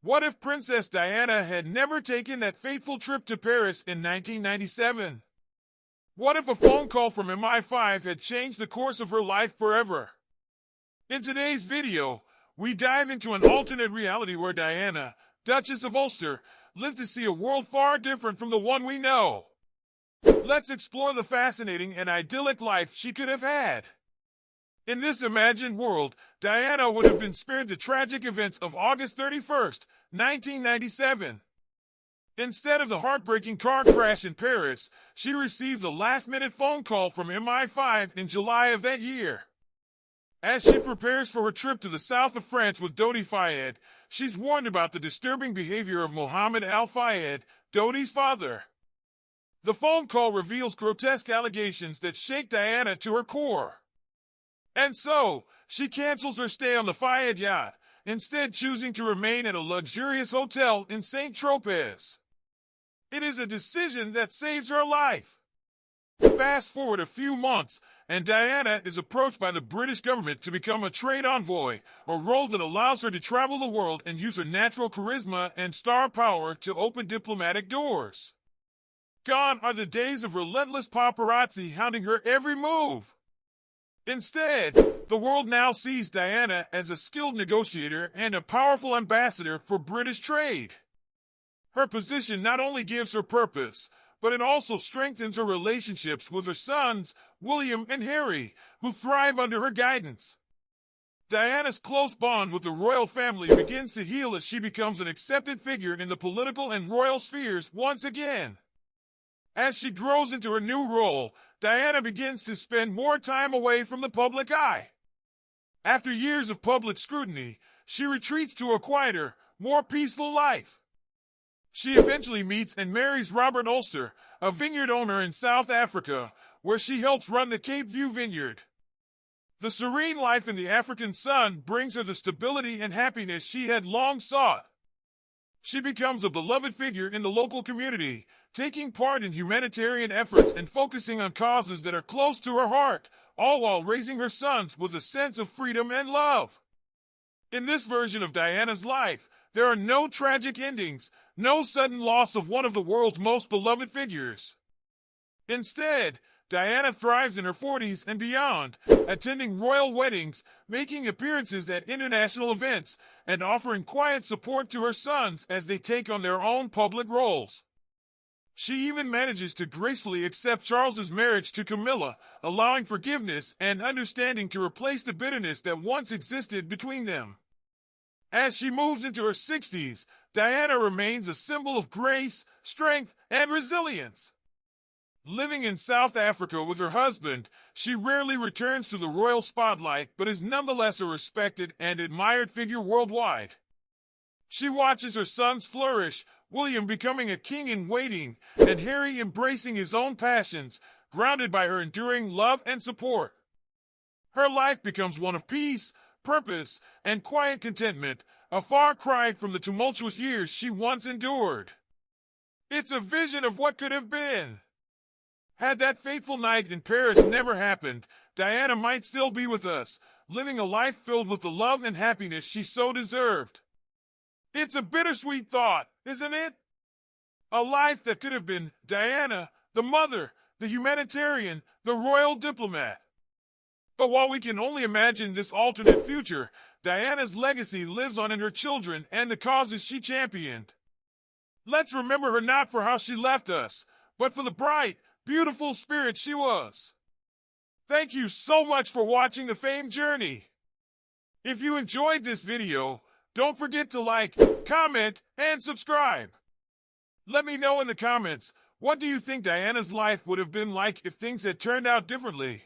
What if Princess Diana had never taken that fateful trip to Paris in 1997? What if a phone call from MI5 had changed the course of her life forever? In today's video, we dive into an alternate reality where Diana, Duchess of Ulster, lived to see a world far different from the one we know. Let's explore the fascinating and idyllic life she could have had. In this imagined world, Diana would have been spared the tragic events of August 31st, 1997. Instead of the heartbreaking car crash in Paris, she received a last-minute phone call from MI5 in July of that year. As she prepares for her trip to the south of France with Dodi Fayed, she's warned about the disturbing behavior of Mohammed Al-Fayed, Dodi's father. The phone call reveals grotesque allegations that shake Diana to her core. And so, she cancels her stay on the Fayed yacht, instead choosing to remain at a luxurious hotel in St. Tropez. It is a decision that saves her life. Fast forward a few months, and Diana is approached by the British government to become a trade envoy, a role that allows her to travel the world and use her natural charisma and star power to open diplomatic doors. Gone are the days of relentless paparazzi hounding her every move. Instead, the world now sees Diana as a skilled negotiator and a powerful ambassador for British trade. Her position not only gives her purpose, but it also strengthens her relationships with her sons, William and Harry, who thrive under her guidance. Diana's close bond with the royal family begins to heal as she becomes an accepted figure in the political and royal spheres once again. As she grows into her new role, Diana begins to spend more time away from the public eye. After years of public scrutiny, she retreats to a quieter, more peaceful life. She eventually meets and marries Robert Ulster, a vineyard owner in South Africa, where she helps run the Cape View vineyard. The serene life in the African sun brings her the stability and happiness she had long sought. She becomes a beloved figure in the local community, taking part in humanitarian efforts and focusing on causes that are close to her heart, all while raising her sons with a sense of freedom and love. In this version of Diana's life, there are no tragic endings, no sudden loss of one of the world's most beloved figures. Instead, Diana thrives in her 40s and beyond, attending royal weddings, making appearances at international events, and offering quiet support to her sons as they take on their own public roles. She even manages to gracefully accept Charles's marriage to Camilla, allowing forgiveness and understanding to replace the bitterness that once existed between them. As she moves into her 60s, Diana remains a symbol of grace, strength, and resilience. Living in South Africa with her husband, she rarely returns to the royal spotlight but is nonetheless a respected and admired figure worldwide. She watches her sons flourish, William becoming a king in waiting, and Harry embracing his own passions, grounded by her enduring love and support. Her life becomes one of peace, purpose, and quiet contentment, a far cry from the tumultuous years she once endured. It's a vision of what could have been. Had that fateful night in Paris never happened, Diana might still be with us, living a life filled with the love and happiness she so deserved. It's a bittersweet thought, isn't it? A life that could have been Diana, the mother, the humanitarian, the royal diplomat. But while we can only imagine this alternate future, Diana's legacy lives on in her children and the causes she championed. Let's remember her not for how she left us, but for the bright, beautiful spirit she was. Thank you so much for watching the fame journey. If you enjoyed this video, don't forget to like, comment, and subscribe. Let me know in the comments, what do you think Diana's life would have been like if things had turned out differently?